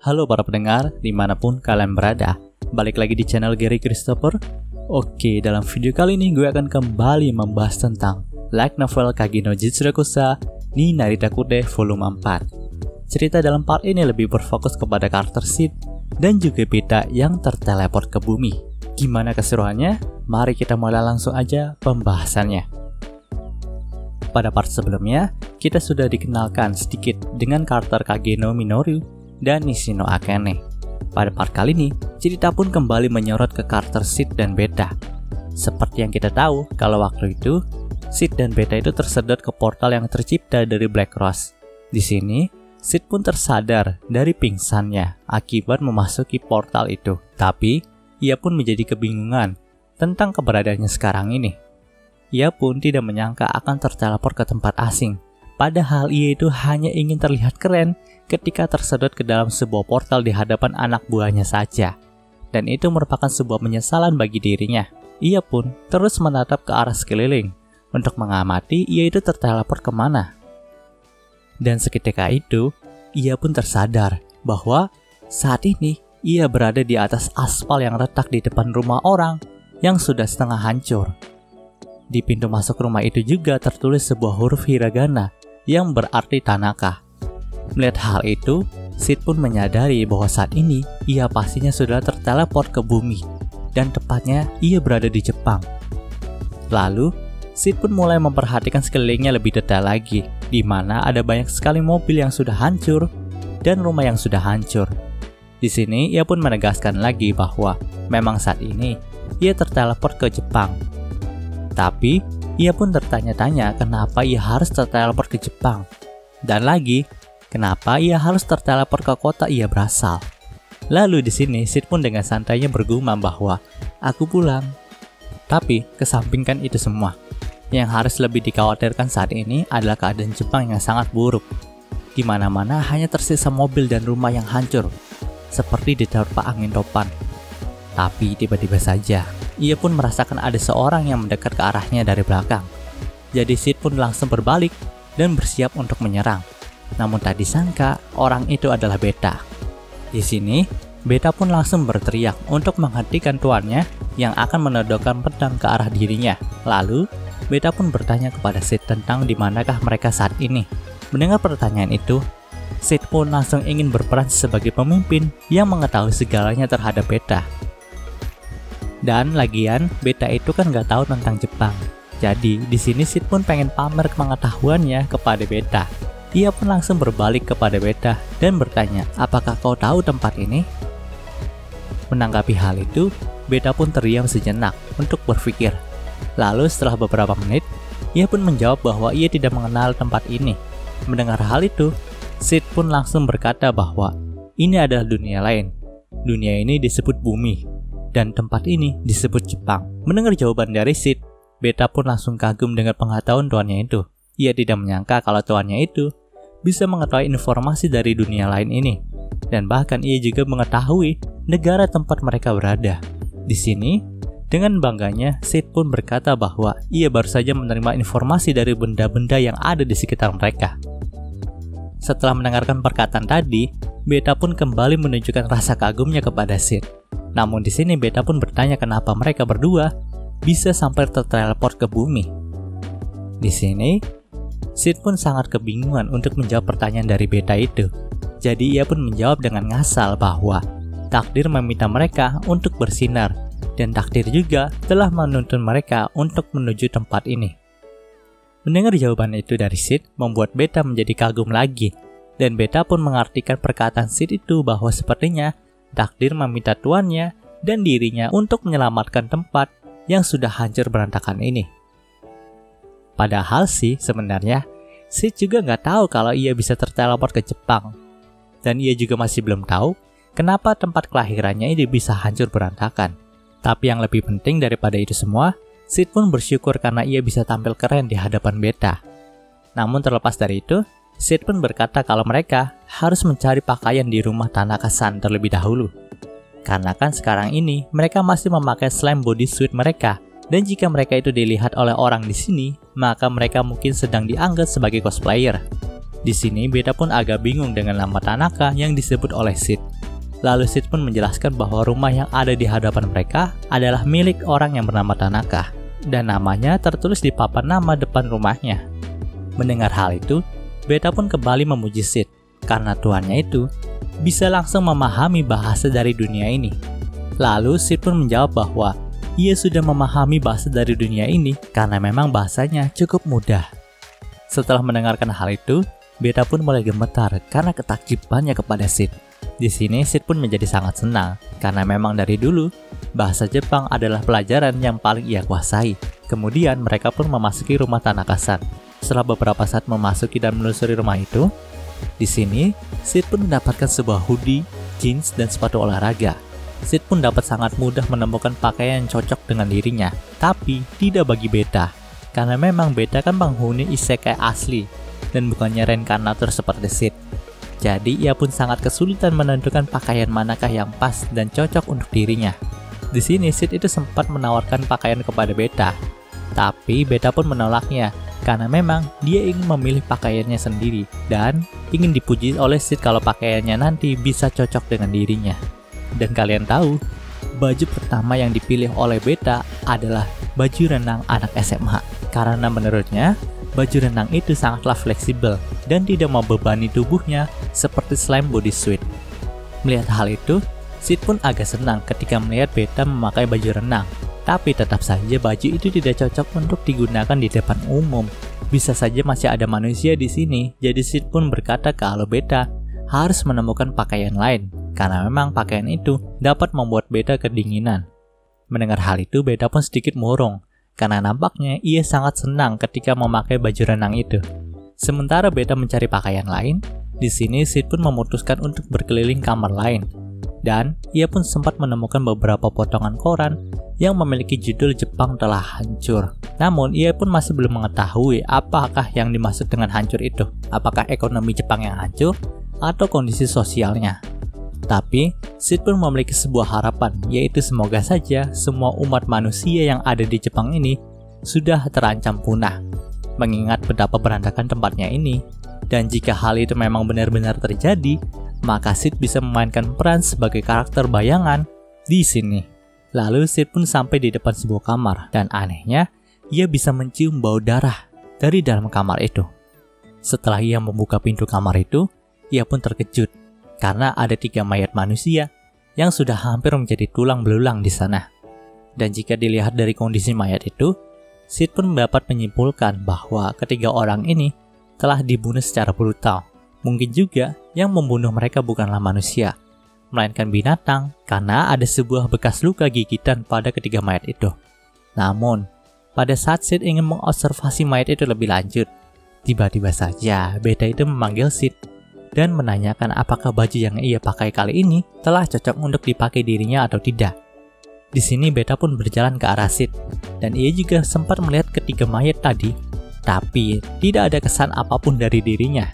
Halo para pendengar, dimanapun kalian berada. Balik lagi di channel Gary Christopher. Oke, dalam video kali ini gue akan kembali membahas tentang light novel Kage no Jitsurokusa ni Naritakude volume 4. Cerita dalam part ini lebih berfokus kepada karakter Sid dan juga Beta yang terteleport ke bumi. Gimana keseruannya? Mari kita mulai langsung aja pembahasannya. Pada part sebelumnya, kita sudah dikenalkan sedikit dengan karakter Kage no Minoru dan Nishino Akane. Pada part kali ini, cerita pun kembali menyorot ke karakter Sid dan Beta. Seperti yang kita tahu, kalau waktu itu, Sid dan Beta itu tersedot ke portal yang tercipta dari Black Rose. Di sini, Sid pun tersadar dari pingsannya akibat memasuki portal itu. Tapi, ia pun menjadi kebingungan tentang keberadaannya sekarang ini. Ia pun tidak menyangka akan terteleport ke tempat asing. Padahal ia itu hanya ingin terlihat keren ketika tersedot ke dalam sebuah portal di hadapan anak buahnya saja. Dan itu merupakan sebuah penyesalan bagi dirinya. Ia pun terus menatap ke arah sekeliling untuk mengamati ia itu terteleport kemana. Dan seketika itu, ia pun tersadar bahwa saat ini ia berada di atas aspal yang retak di depan rumah orang yang sudah setengah hancur. Di pintu masuk rumah itu juga tertulis sebuah huruf hiragana yang berarti Tanaka. Melihat hal itu, Sid pun menyadari bahwa saat ini ia pastinya sudah terteleport ke bumi dan tepatnya ia berada di Jepang. Lalu, Sid pun mulai memperhatikan sekelilingnya lebih detail lagi, di mana ada banyak sekali mobil yang sudah hancur dan rumah yang sudah hancur. Di sini ia pun menegaskan lagi bahwa memang saat ini ia terteleport ke Jepang. Tapi, ia pun tertanya-tanya kenapa ia harus terteleport ke Jepang. Dan lagi, kenapa ia harus terteleport ke kota ia berasal. Lalu di sini Sid pun dengan santainya bergumam bahwa aku pulang. Tapi, kesampingkan itu semua. Yang harus lebih dikhawatirkan saat ini adalah keadaan Jepang yang sangat buruk. Di mana-mana hanya tersisa mobil dan rumah yang hancur, seperti diterpa angin topan. Tapi tiba-tiba saja, ia pun merasakan ada seorang yang mendekat ke arahnya dari belakang. Jadi Sid pun langsung berbalik dan bersiap untuk menyerang. Namun tak disangka, orang itu adalah Beta. Di sini, Beta pun langsung berteriak untuk menghentikan tuannya yang akan menodongkan pedang ke arah dirinya. Lalu, Beta pun bertanya kepada Sid tentang di manakah mereka saat ini. Mendengar pertanyaan itu, Sid pun langsung ingin berperan sebagai pemimpin yang mengetahui segalanya terhadap Beta. Dan lagian, Beta itu kan nggak tahu tentang Jepang. Jadi, di sini Sid pun pengen pamer pengetahuannya kepada Beta. Ia pun langsung berbalik kepada Beta dan bertanya, apakah kau tahu tempat ini? Menanggapi hal itu, Beta pun terdiam sejenak untuk berpikir. Lalu setelah beberapa menit, ia pun menjawab bahwa ia tidak mengenal tempat ini. Mendengar hal itu, Sid pun langsung berkata bahwa ini adalah dunia lain. Dunia ini disebut bumi. Dan tempat ini disebut Jepang. Mendengar jawaban dari Sid, Beta pun langsung kagum dengan pengetahuan tuannya itu. Ia tidak menyangka kalau tuannya itu bisa mengetahui informasi dari dunia lain ini. Dan bahkan ia juga mengetahui negara tempat mereka berada. Di sini, dengan bangganya, Sid pun berkata bahwa ia baru saja menerima informasi dari benda-benda yang ada di sekitar mereka. Setelah mendengarkan perkataan tadi, Beta pun kembali menunjukkan rasa kagumnya kepada Sid. Namun di sini Beta pun bertanya kenapa mereka berdua bisa sampai terteleport ke bumi. Di sini, Sid pun sangat kebingungan untuk menjawab pertanyaan dari Beta itu. Jadi ia pun menjawab dengan ngasal bahwa takdir meminta mereka untuk bersinar dan takdir juga telah menuntun mereka untuk menuju tempat ini. Mendengar jawaban itu dari Sid membuat Beta menjadi kagum lagi. Dan Beta pun mengartikan perkataan Sid itu bahwa sepertinya takdir meminta tuannya dan dirinya untuk menyelamatkan tempat yang sudah hancur berantakan ini. Padahal sih sebenarnya Sid juga nggak tahu kalau ia bisa terteleport ke Jepang. Dan ia juga masih belum tahu kenapa tempat kelahirannya ini bisa hancur berantakan. Tapi yang lebih penting daripada itu semua, Sid pun bersyukur karena ia bisa tampil keren di hadapan Beta. Namun terlepas dari itu, Sid pun berkata kalau mereka harus mencari pakaian di rumah Tanaka-san terlebih dahulu. Karena kan sekarang ini mereka masih memakai slime bodysuit mereka. Dan jika mereka itu dilihat oleh orang di sini, maka mereka mungkin sedang dianggap sebagai cosplayer. Di sini Beta pun agak bingung dengan nama Tanaka yang disebut oleh Sid. Lalu Sid pun menjelaskan bahwa rumah yang ada di hadapan mereka adalah milik orang yang bernama Tanaka, dan namanya tertulis di papan nama depan rumahnya. Mendengar hal itu, Beta pun kembali memuji Sid, karena tuannya itu bisa langsung memahami bahasa dari dunia ini. Lalu Sid pun menjawab bahwa ia sudah memahami bahasa dari dunia ini karena memang bahasanya cukup mudah. Setelah mendengarkan hal itu, Beta pun mulai gemetar karena ketakibannya kepada Sid. Di sini Sid pun menjadi sangat senang karena memang dari dulu bahasa Jepang adalah pelajaran yang paling ia kuasai. Kemudian mereka pun memasuki rumah Tanaka-san. Setelah beberapa saat memasuki dan menelusuri rumah itu, di sini Sid pun mendapatkan sebuah hoodie, jeans, dan sepatu olahraga. Sid pun dapat sangat mudah menemukan pakaian yang cocok dengan dirinya, tapi tidak bagi Beta, karena memang Beta kan penghuni isekai asli dan bukannya reinkarnator seperti Sid. Jadi ia pun sangat kesulitan menentukan pakaian manakah yang pas dan cocok untuk dirinya. Di sini Sid itu sempat menawarkan pakaian kepada Beta, tapi Beta pun menolaknya karena memang dia ingin memilih pakaiannya sendiri dan ingin dipuji oleh Sid kalau pakaiannya nanti bisa cocok dengan dirinya. Dan kalian tahu, baju pertama yang dipilih oleh Beta adalah baju renang anak SMA, karena menurutnya baju renang itu sangatlah fleksibel dan tidak membebani tubuhnya seperti slime bodysuit. Melihat hal itu, Sid pun agak senang ketika melihat Beta memakai baju renang. Tapi tetap saja baju itu tidak cocok untuk digunakan di depan umum. Bisa saja masih ada manusia di sini, jadi Sid pun berkata kalau Beta harus menemukan pakaian lain, karena memang pakaian itu dapat membuat Beta kedinginan. Mendengar hal itu, Beta pun sedikit murung, karena nampaknya ia sangat senang ketika memakai baju renang itu. Sementara Beta mencari pakaian lain, di sini Sid pun memutuskan untuk berkeliling kamar lain. Dan ia pun sempat menemukan beberapa potongan koran yang memiliki judul Jepang telah hancur. Namun ia pun masih belum mengetahui apakah yang dimaksud dengan hancur itu. Apakah ekonomi Jepang yang hancur atau kondisi sosialnya. Tapi Sid pun memiliki sebuah harapan, yaitu semoga saja semua umat manusia yang ada di Jepang ini sudah terancam punah, mengingat betapa berantakan tempatnya ini. Dan jika hal itu memang benar-benar terjadi, maka Sid bisa memainkan peran sebagai karakter bayangan di sini. Lalu Sid pun sampai di depan sebuah kamar, dan anehnya, ia bisa mencium bau darah dari dalam kamar itu. Setelah ia membuka pintu kamar itu, ia pun terkejut karena ada 3 mayat manusia yang sudah hampir menjadi tulang belulang di sana. Dan jika dilihat dari kondisi mayat itu, Sid pun dapat menyimpulkan bahwa ketiga orang ini telah dibunuh secara brutal. Mungkin juga yang membunuh mereka bukanlah manusia, melainkan binatang, karena ada sebuah bekas luka gigitan pada ketiga mayat itu. Namun, pada saat Sid ingin mengobservasi mayat itu lebih lanjut, tiba-tiba saja Beta itu memanggil Sid dan menanyakan apakah baju yang ia pakai kali ini telah cocok untuk dipakai dirinya atau tidak. Di sini Beta pun berjalan ke arah Sid, dan ia juga sempat melihat ketiga mayat tadi, tapi tidak ada kesan apapun dari dirinya.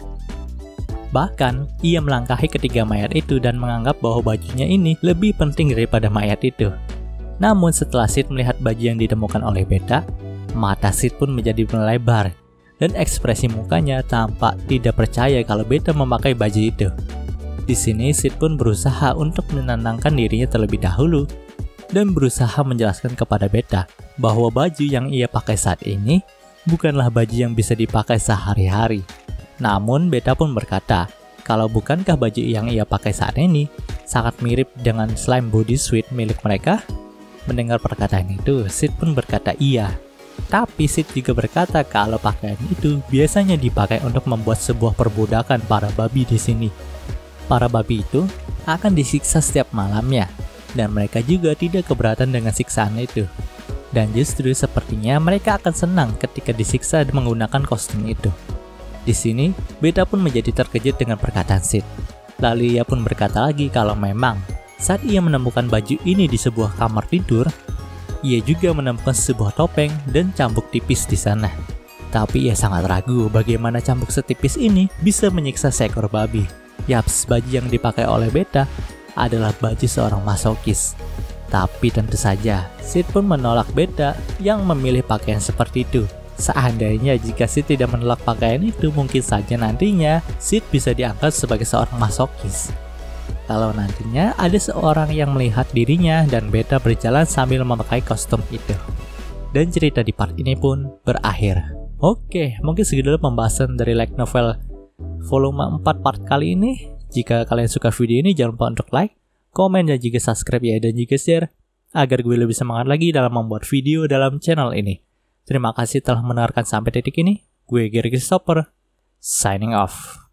Bahkan, ia melangkahi ketiga mayat itu dan menganggap bahwa bajunya ini lebih penting daripada mayat itu. Namun setelah Sid melihat baju yang ditemukan oleh Beta, mata Sid pun menjadi melebar, dan ekspresi mukanya tampak tidak percaya kalau Beta memakai baju itu. Di sini Sid pun berusaha untuk menenangkan dirinya terlebih dahulu, dan berusaha menjelaskan kepada Beta bahwa baju yang ia pakai saat ini bukanlah baju yang bisa dipakai sehari-hari. Namun Beta pun berkata, kalau bukankah baju yang ia pakai saat ini sangat mirip dengan slime bodysuit milik mereka? Mendengar perkataan itu, Sid pun berkata iya. Tapi Sid juga berkata kalau pakaian itu biasanya dipakai untuk membuat sebuah perbudakan para babi di sini. Para babi itu akan disiksa setiap malamnya, dan mereka juga tidak keberatan dengan siksaan itu. Dan justru sepertinya mereka akan senang ketika disiksa menggunakan kostum itu. Di sini, Beta pun menjadi terkejut dengan perkataan Sid. Lalu ia pun berkata lagi kalau memang saat ia menemukan baju ini di sebuah kamar tidur, ia juga menemukan sebuah topeng dan cambuk tipis di sana. Tapi ia sangat ragu bagaimana cambuk setipis ini bisa menyiksa seekor babi. Yaps, baju yang dipakai oleh Beta adalah baju seorang masokis. Tapi tentu saja, Sid pun menolak Beta yang memilih pakaian seperti itu. Seandainya jika Sid tidak menolak pakaian itu, mungkin saja nantinya Sid bisa diangkat sebagai seorang masokis. kalau nantinya ada seorang yang melihat dirinya dan beta berjalan sambil memakai kostum itu. Dan cerita di part ini pun berakhir. Oke, mungkin segitu dulu pembahasan dari light novel volume 4 part kali ini. Jika kalian suka video ini, jangan lupa untuk like, komen, dan juga subscribe ya, dan juga share, agar gue lebih semangat lagi dalam membuat video dalam channel ini. Terima kasih telah mendengarkan sampai titik ini. Gue Gary Christopher, signing off.